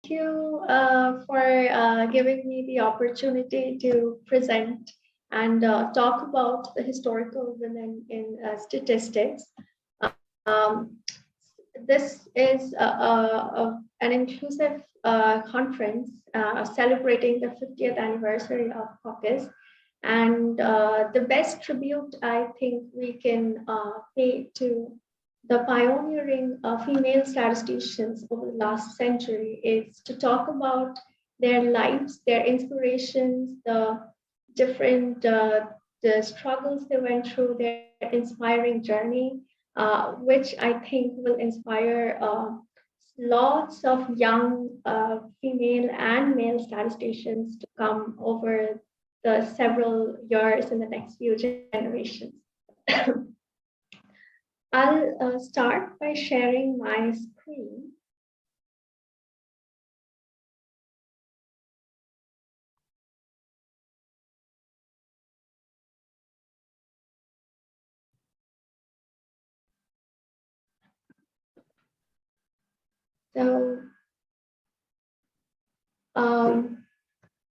thank you for giving me the opportunity to present and talk about the historical women in statistics. Um, this is an inclusive conference celebrating the 50th anniversary of caucus. And the best tribute I think we can pay to the pioneering female statisticians over the last century is to talk about their lives, their inspirations, the different the struggles they went through, their inspiring journey, which I think will inspire lots of young female and male statisticians to come over the several years in the next few generations. I'll start by sharing my screen. So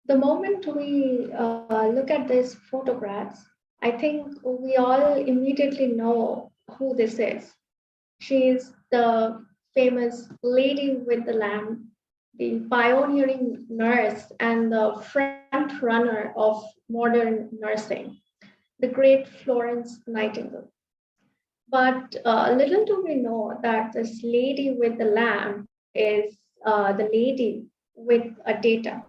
the moment we look at these photographs, I think we all immediately know who this is. She's the famous lady with the lamp, the pioneering nurse and the front runner of modern nursing, the great Florence Nightingale. But little do we know that this lady with the lamp is the lady with a data,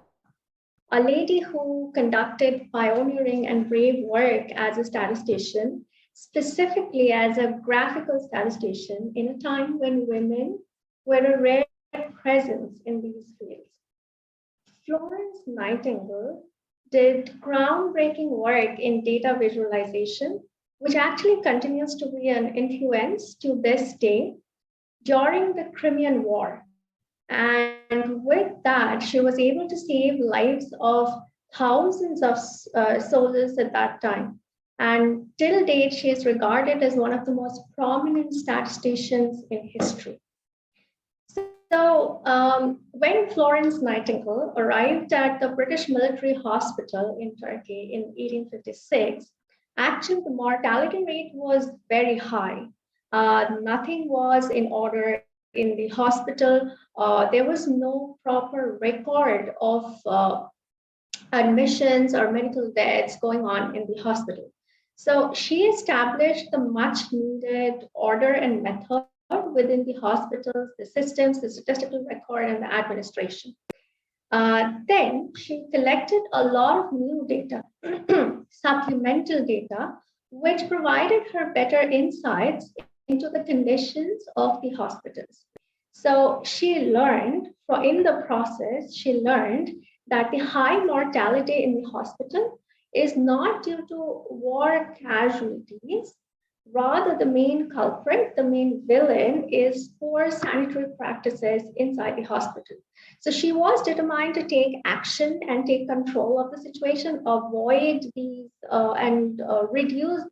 a lady who conducted pioneering and brave work as a statistician, specifically as a graphical statistician in a time when women were a rare presence in these fields. Florence Nightingale did groundbreaking work in data visualization, which actually continues to be an influence to this day during the Crimean War. And with that, she was able to save lives of thousands of soldiers at that time. And till date, she is regarded as one of the most prominent statisticians in history. So when Florence Nightingale arrived at the British military hospital in Turkey in 1856, actually the mortality rate was very high. Nothing was in order in the hospital. There was no proper record of admissions or medical deaths going on in the hospital. So she established the much needed order and method within the hospitals, the systems, the statistical record, and the administration. Then she collected a lot of new data, supplemental data, which provided her better insights into the conditions of the hospitals. So she learned, in the process, she learned that the high mortality in the hospital is not due to war casualties. Rather, the main culprit, the main villain, is poor sanitary practices inside the hospital. So she was determined to take action and take control of the situation, avoid these and reduce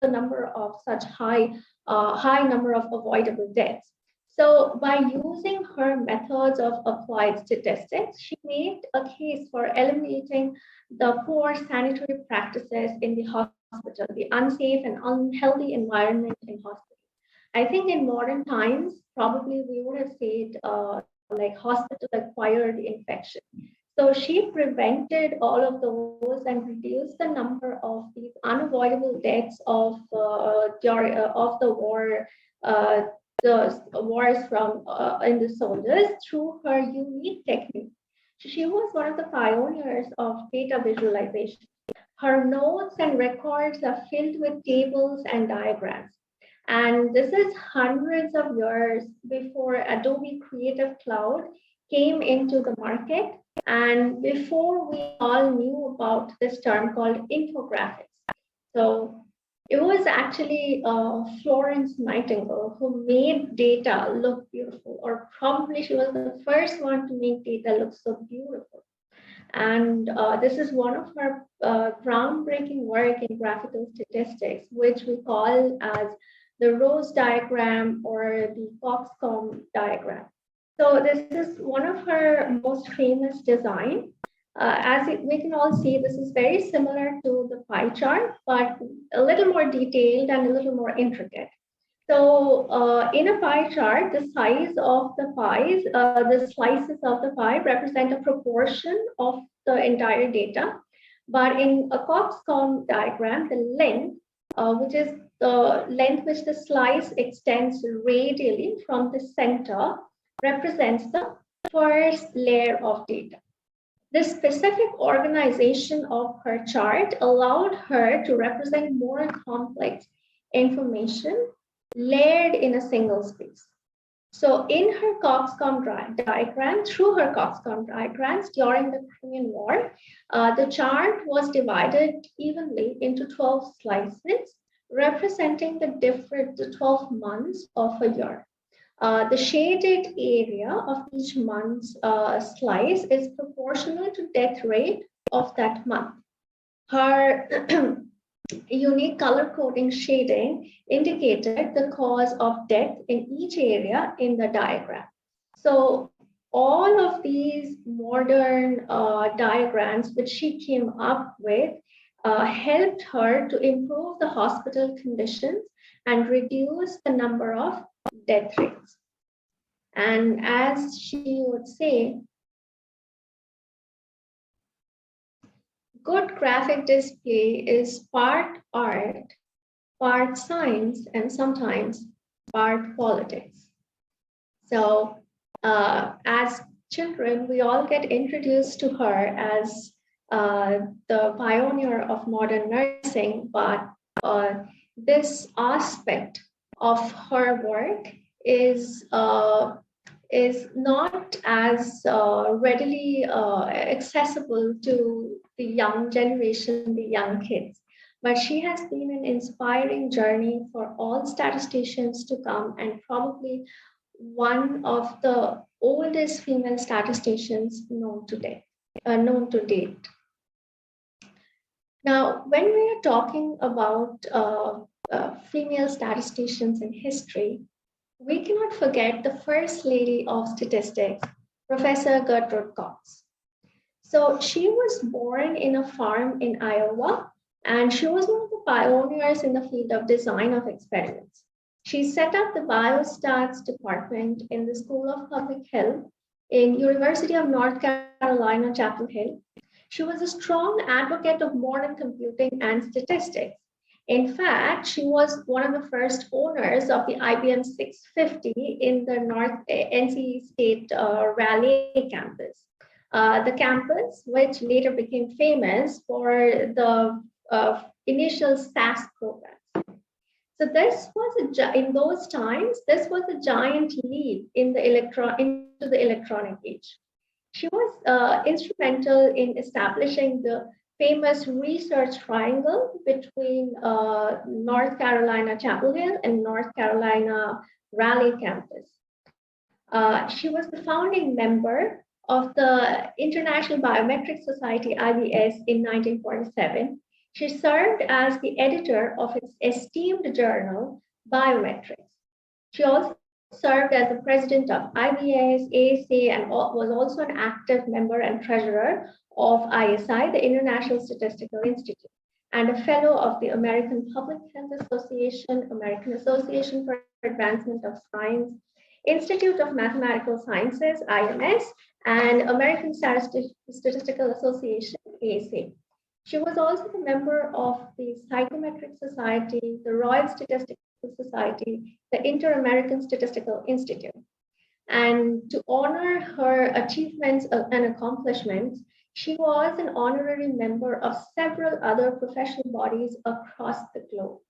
the number of such high number of avoidable deaths. So by using her methods of applied statistics, she made a case for eliminating the poor sanitary practices in the hospital, the unsafe and unhealthy environment in hospital. I think in modern times, probably we would have said like hospital-acquired infection. So she prevented all of those and reduced the number of these unavoidable deaths of the war. The wars from in the soldiers through her unique technique. She was one of the pioneers of data visualization. Her notes and records are filled with tables and diagrams. And this is hundreds of years before Adobe Creative Cloud came into the market and before we all knew about this term called infographics. So it was actually Florence Nightingale who made data look beautiful, or probably she was the first one to make data look so beautiful. And this is one of her groundbreaking work in graphical statistics, which we call as the rose diagram or the Cox-Comb diagram. So this is one of her most famous design. We can all see, this is very similar to the pie chart, but a little more detailed and a little more intricate. So in a pie chart, the size of the pies, the slices of the pie represent a proportion of the entire data. But in a Cox-Combe diagram, the length, which is the length which the slice extends radially from the center, represents the first layer of data. This specific organization of her chart allowed her to represent more complex information layered in a single space. So in her Cox-Combe diagram, through her Cox-Combe diagrams during the Crimean War, the chart was divided evenly into 12 slices, representing the 12 months of a year. The shaded area of each month's slice is proportional to death rate of that month. Her unique color coding shading indicated the cause of death in each area in the diagram. So all of these modern diagrams which she came up with helped her to improve the hospital conditions and reduce the number of death rates. And as she would say, good graphic display is part art, part science, and sometimes part politics. So as children, we all get introduced to her as the pioneer of modern nursing, but this aspect of her work is not as readily accessible to the young generation, the young kids. But she has been an inspiring journey for all statisticians to come, and probably one of the oldest female statisticians known to date. Now, when we are talking about female statisticians in history, we cannot forget the First Lady of Statistics, Professor Gertrude Cox. So she was born in a farm in Iowa, and she was one of the pioneers in the field of design of experiments. She set up the biostats department in the School of Public Health in University of North Carolina, Chapel Hill. She was a strong advocate of modern computing and statistics. In fact, she was one of the first owners of the IBM 650 in the North NC State Raleigh campus. The campus, which later became famous for the initial SAS programs. So this was in those times, this was a giant leap in into the electronic age. She was instrumental in establishing the famous research triangle between North Carolina Chapel Hill and North Carolina Raleigh campus. She was the founding member of the International Biometric Society, IBS, in 1947. She served as the editor of its esteemed journal, Biometrics. She also served as the president of IBS, ASA, and was also an active member and treasurer of ISI, the International Statistical Institute, and a fellow of the American Public Health Association, American Association for Advancement of Science, Institute of Mathematical Sciences, IMS, and American Statistical Association, ASA. She was also a member of the Psychometric Society, the Royal Statistical Society, the Inter-American Statistical Institute. And to honor her achievements and accomplishments, she was an honorary member of several other professional bodies across the globe.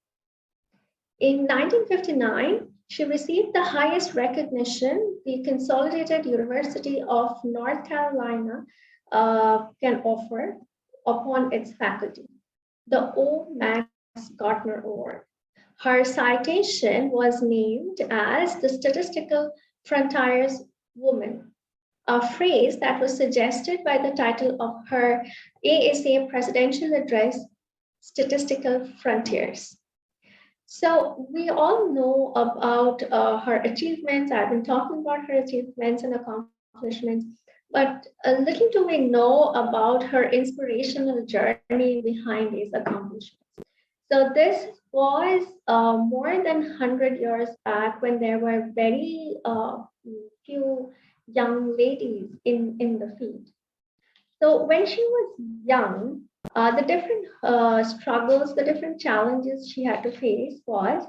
In 1959, she received the highest recognition the Consolidated University of North Carolina can offer upon its faculty, the O. Max Gardner Award. Her citation was named as the Statistical Frontiers Woman, a phrase that was suggested by the title of her ASA presidential address, Statistical Frontiers. So we all know about her achievements. I've been talking about her achievements and accomplishments, but little do we know about her inspirational journey behind these accomplishments. So this was more than 100 years back when there were very few young ladies in the field. So when she was young, the different struggles, the different challenges she had to face was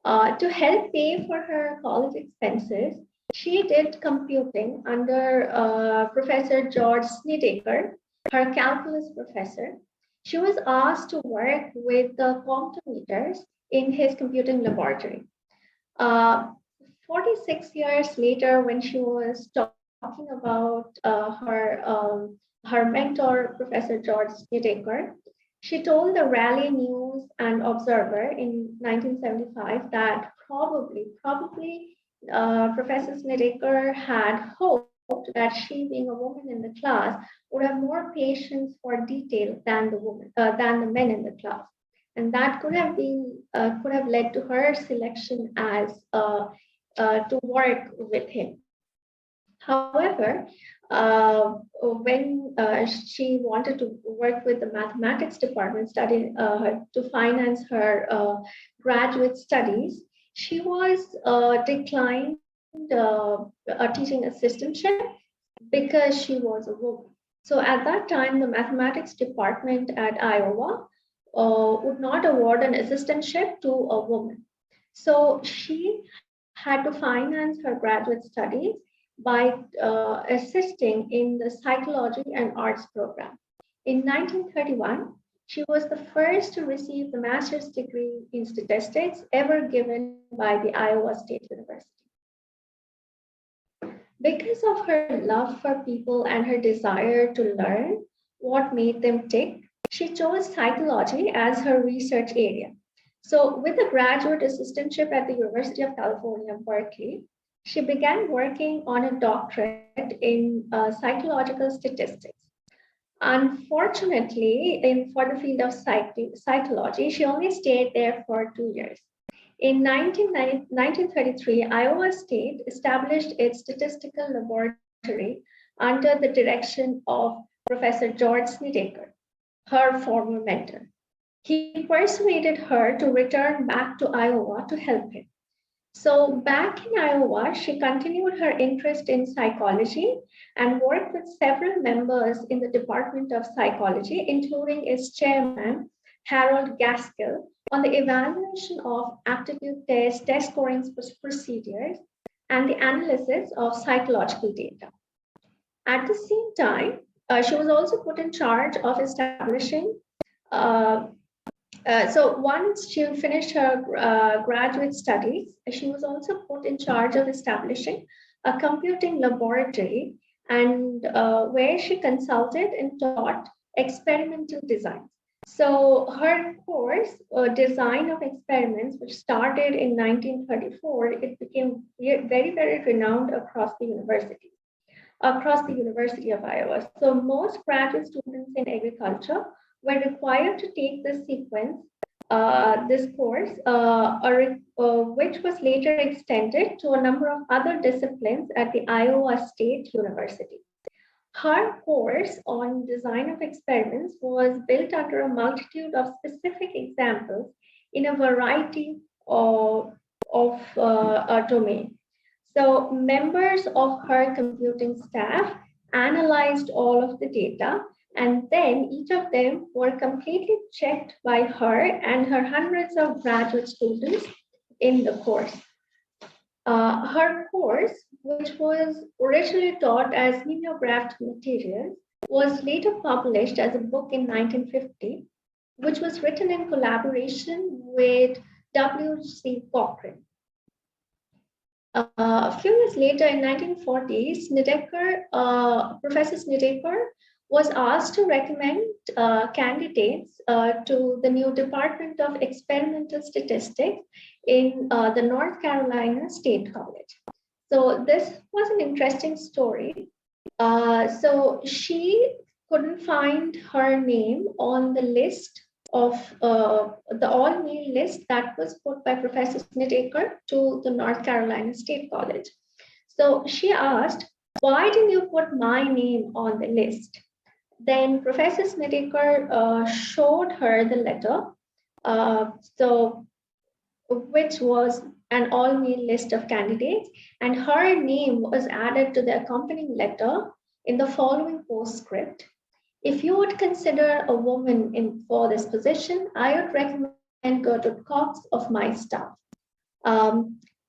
to help pay for her college expenses. She did computing under Professor George Snedeker, her calculus professor. She was asked to work with the comptometers in his computing laboratory. Uh, 46 years later, when she was talking about her mentor, Professor George Snedeker, she told the Raleigh News and Observer in 1975 that probably Professor Snedeker had hoped that she, being a woman in the class, would have more patience for detail than the men in the class, and that could have led to her selection as to work with him. However, when she wanted to work with the mathematics department, study to finance her graduate studies, she was declined a teaching assistantship because she was a woman. So at that time, the mathematics department at Iowa would not award an assistantship to a woman. So she had to finance her graduate studies by assisting in the psychology and arts program. In 1931, she was the first to receive the master's degree in statistics ever given by the Iowa State University. Because of her love for people and her desire to learn what made them tick, she chose psychology as her research area. So, with a graduate assistantship at the University of California, Berkeley, she began working on a doctorate in psychological statistics. Unfortunately, for the field of psychology, she only stayed there for 2 years. In 1933, Iowa State established its statistical laboratory under the direction of Professor George Snedeker, her former mentor. He persuaded her to return back to Iowa to help him. So, back in Iowa, she continued her interest in psychology and worked with several members in the Department of Psychology, including its chairman, Harold Gaskell, on the evaluation of aptitude tests, test scoring procedures, and the analysis of psychological data. At the same time, she was also put in charge of establishing uh, so once she finished her graduate studies, she was also put in charge of establishing a computing laboratory and where she consulted and taught experimental design. So her course, Design of Experiments, which started in 1934, it became very, very renowned across the University of Iowa. So most graduate students in agriculture were required to take this course, which was later extended to a number of other disciplines at the Iowa State University. Her course on design of experiments was built under a multitude of specific examples in a variety of domains. So members of her computing staff analyzed all of the data, and then each of them were completely checked by her and her hundreds of graduate students in the course. Her course, which was originally taught as mimeographed materials, was later published as a book in 1950, which was written in collaboration with W.C. Cochran. A few years later, in 1940, Professor Snedeker was asked to recommend candidates to the new Department of Experimental Statistics in the North Carolina State College. So this was an interesting story. So she couldn't find her name on the list of the all-male list that was put by Professor Snedeker to the North Carolina State College. So she asked, why didn't you put my name on the list? Then Professor Snedeker showed her the letter, which was an all-male list of candidates, and her name was added to the accompanying letter in the following postscript. If you would consider a woman for this position, I would recommend Gertrude Cox of my staff.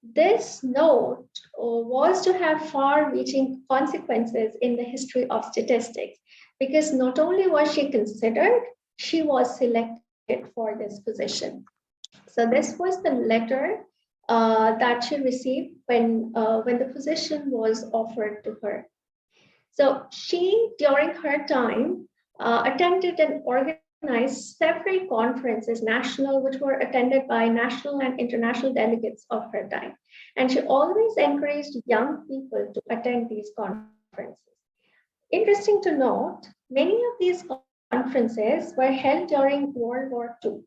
This note was to have far-reaching consequences in the history of statistics, because not only was she considered, she was selected for this position. So this was the letter that she received when the position was offered to her. So she, during her time, attended and organized several conferences, which were attended by national and international delegates of her time. And she always encouraged young people to attend these conferences. Interesting to note, many of these conferences were held during World War II.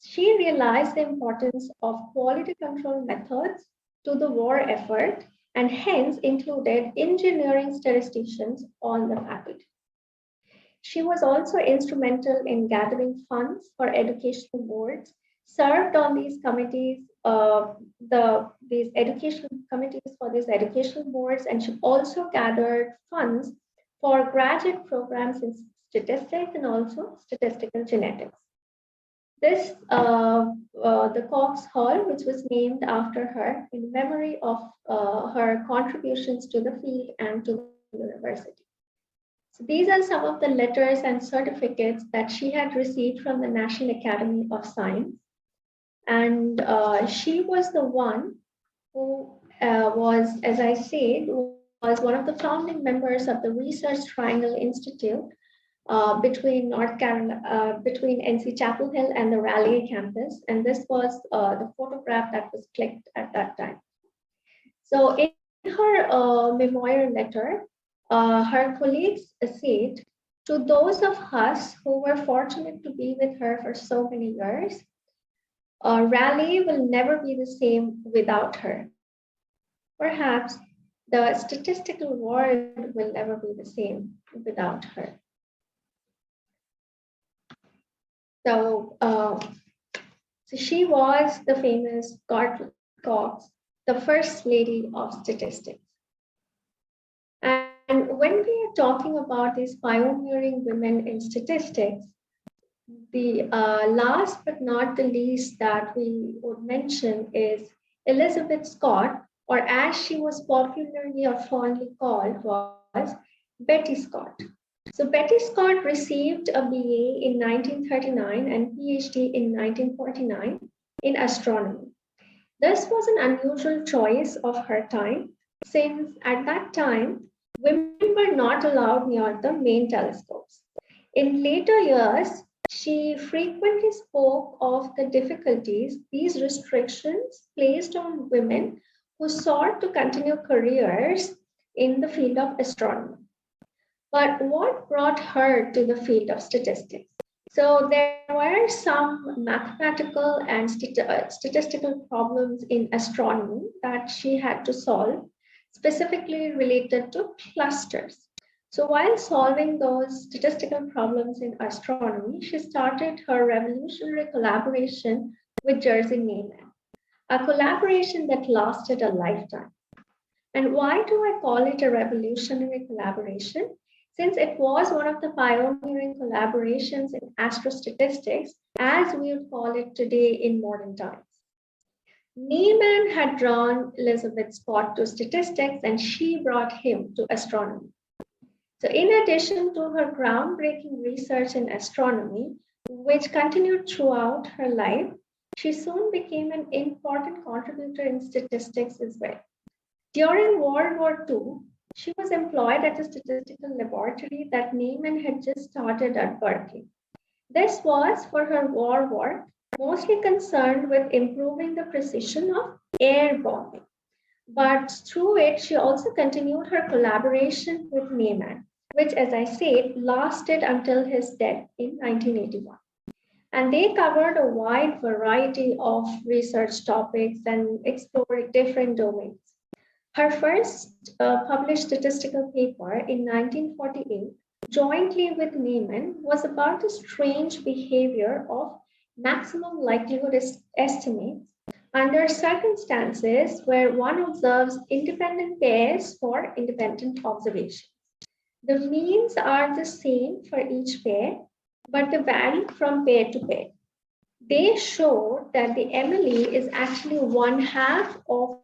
She realized the importance of quality control methods to the war effort and hence included engineering statisticians on the faculty. She was also instrumental in gathering funds for educational boards, served on these committees, these educational committees for these educational boards, and she also gathered funds for graduate programs in statistics and also statistical genetics. This, the Cox Hall, which was named after her in memory of her contributions to the field and to the university. So these are some of the letters and certificates that she had received from the National Academy of Science. And she was the one who was, as I said, was one of the founding members of the Research Triangle Institute, between NC Chapel Hill and the Raleigh campus. And this was the photograph that was clicked at that time. So in her memorial letter, her colleagues said, to those of us who were fortunate to be with her for so many years, Raleigh will never be the same without her. Perhaps the statistical world will never be the same without her. So, so she was the famous Gertrude Cox, the first lady of statistics. And when we are talking about these pioneering women in statistics, the last but not the least that we would mention is Elizabeth Scott, or as she was popularly or fondly called, was Betty Scott. So Betty Scott received a BA in 1939 and PhD in 1949 in astronomy. This was an unusual choice of her time, since at that time, women were not allowed near the main telescopes. In later years, she frequently spoke of the difficulties these restrictions placed on women who sought to continue careers in the field of astronomy. But what brought her to the field of statistics? So there were some mathematical and statistical problems in astronomy that she had to solve, specifically related to clusters. So while solving those statistical problems in astronomy, she started her revolutionary collaboration with Jerzy Neyman, a collaboration that lasted a lifetime. And why do I call it a revolutionary collaboration? Since it was one of the pioneering collaborations in astrostatistics, as we would call it today in modern times. Neyman had drawn Elizabeth Scott to statistics, and she brought him to astronomy. So in addition to her groundbreaking research in astronomy, which continued throughout her life, she soon became an important contributor in statistics as well. During World War II, she was employed at a statistical laboratory that Neyman had just started at Berkeley. This was for her war work, mostly concerned with improving the precision of air bombing. But through it, she also continued her collaboration with Neyman, which, as I said, lasted until his death in 1981. And they covered a wide variety of research topics and explored different domains. Her first published statistical paper in 1948, jointly with Neyman, was about the strange behavior of maximum likelihood estimates under circumstances where one observes independent pairs for independent observation. The means are the same for each pair, but they vary from pair to pair. They show that the MLE is actually one half of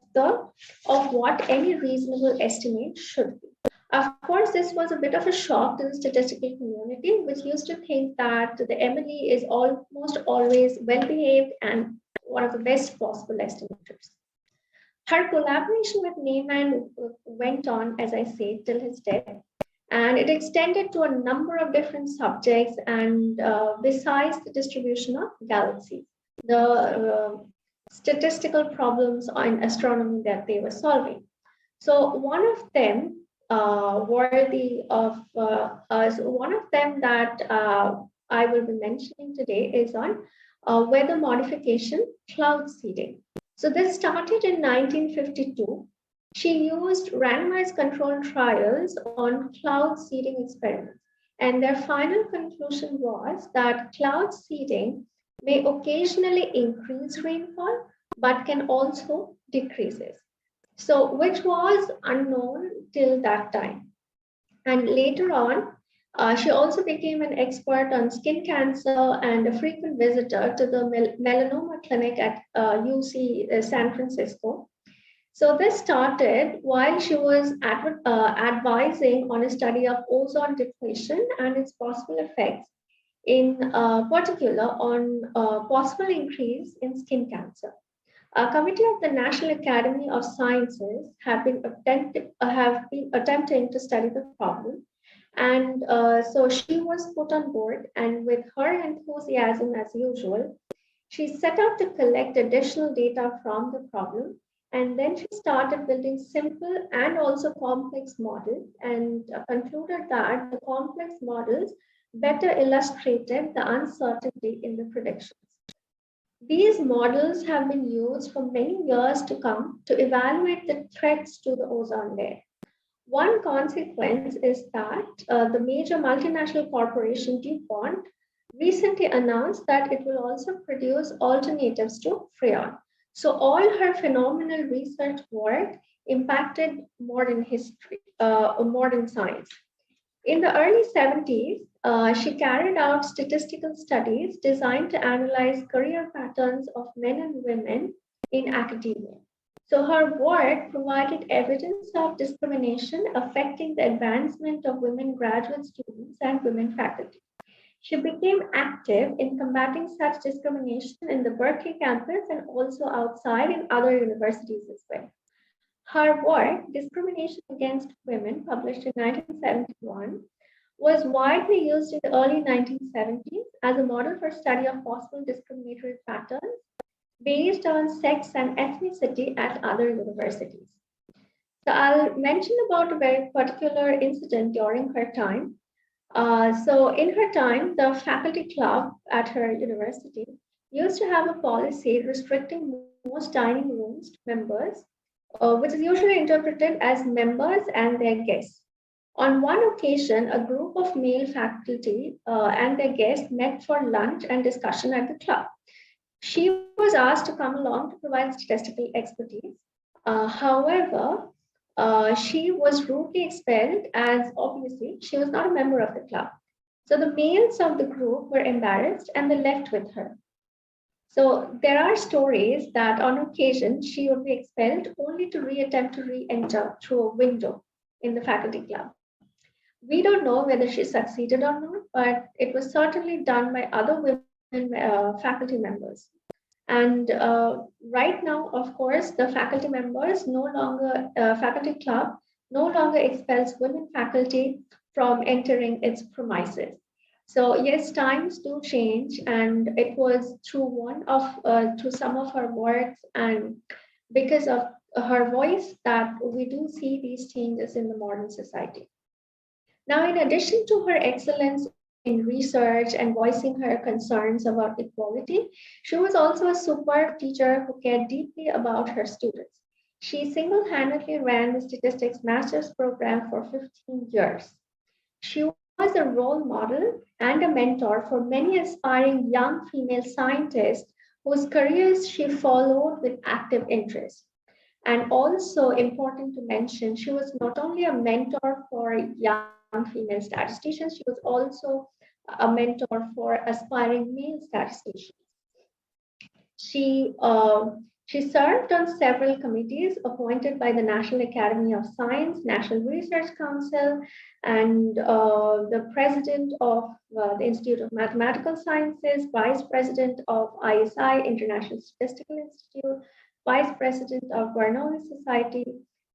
what any reasonable estimate should be. Of course, this was a bit of a shock to the statistical community, which used to think that the MLE is almost always well behaved and one of the best possible estimators. Her collaboration with Neyman went on, as I say, till his death, and it extended to a number of different subjects. And besides the distribution of galaxies, the statistical problems in astronomy that they were solving. So one of them that I will be mentioning today is on weather modification, cloud seeding. So this started in 1952. She used randomized controlled trials on cloud seeding experiments, and their final conclusion was that cloud seeding may occasionally increase rainfall, but can also decrease it. So, which was unknown till that time. And later on, she also became an expert on skin cancer and a frequent visitor to the melanoma clinic at UC San Francisco. So this started while she was advising on a study of ozone depletion and its possible effects, in particular on possible increase in skin cancer. A committee of the National Academy of Sciences have been attempting to study the problem. And so she was put on board, and with her enthusiasm as usual, she set out to collect additional data from the problem. And then she started building simple and also complex models, and concluded that the complex models better illustrated the uncertainty in the predictions. These models have been used for many years to come to evaluate the threats to the ozone layer. One consequence is that the major multinational corporation DuPont recently announced that it will also produce alternatives to Freon. So all her phenomenal research work impacted modern history, modern science. In the early 70s, she carried out statistical studies designed to analyze career patterns of men and women in academia. So her work provided evidence of discrimination affecting the advancement of women graduate students and women faculty. She became active in combating such discrimination in the Berkeley campus and also outside in other universities as well. Her work, Discrimination Against Women, published in 1971, was widely used in the early 1970s as a model for study of possible discriminatory patterns based on sex and ethnicity at other universities. So I'll mention about a very particular incident during her time. So in her time, the faculty club at her university used to have a policy restricting most dining rooms to members, which is usually interpreted as members and their guests. On one occasion, a group of male faculty and their guests met for lunch and discussion at the club. She was asked to come along to provide statistical expertise. However, she was rudely expelled, as obviously she was not a member of the club. So the males of the group were embarrassed and they left with her. So there are stories that on occasion she would be expelled only to attempt to re-enter through a window in the faculty club. We don't know whether she succeeded or not, but it was certainly done by other women faculty members. And right now, of course, the faculty members faculty club no longer expels women faculty from entering its premises. So yes, times do change, and it was through some of her works and because of her voice that we do see these changes in the modern society. Now, in addition to her excellence research and voicing her concerns about equality. She was also a superb teacher who cared deeply about her students. She single-handedly ran the statistics master's program for 15 years. She was a role model and a mentor for many aspiring young female scientists whose careers she followed with active interest. And also important to mention, she was not only a mentor for young female statisticians, she was also a mentor for aspiring male statisticians. She she served on several committees appointed by the National Academy of Science, National Research Council, and the president of the Institute of Mathematical Sciences, vice president of ISI, International Statistical Institute, vice president of Bernoulli Society,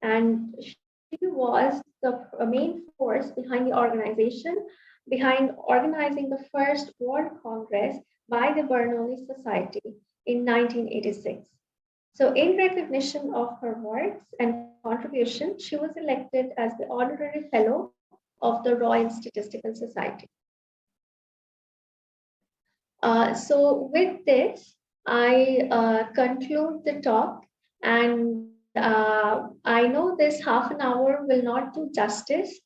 and she was the main force behind the organization, behind organizing the first World Congress by the Bernoulli Society in 1986. So, in recognition of her works and contribution, she was elected as the Honorary Fellow of the Royal Statistical Society. So, with this, I conclude the talk, and I know this half an hour will not do justice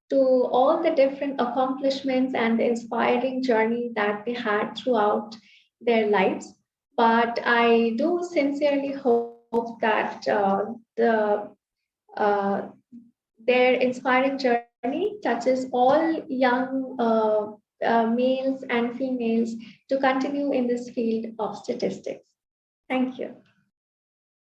to all the different accomplishments and the inspiring journey that they had throughout their lives. But I do sincerely hope that uh, their inspiring journey touches all young males and females to continue in this field of statistics. Thank you.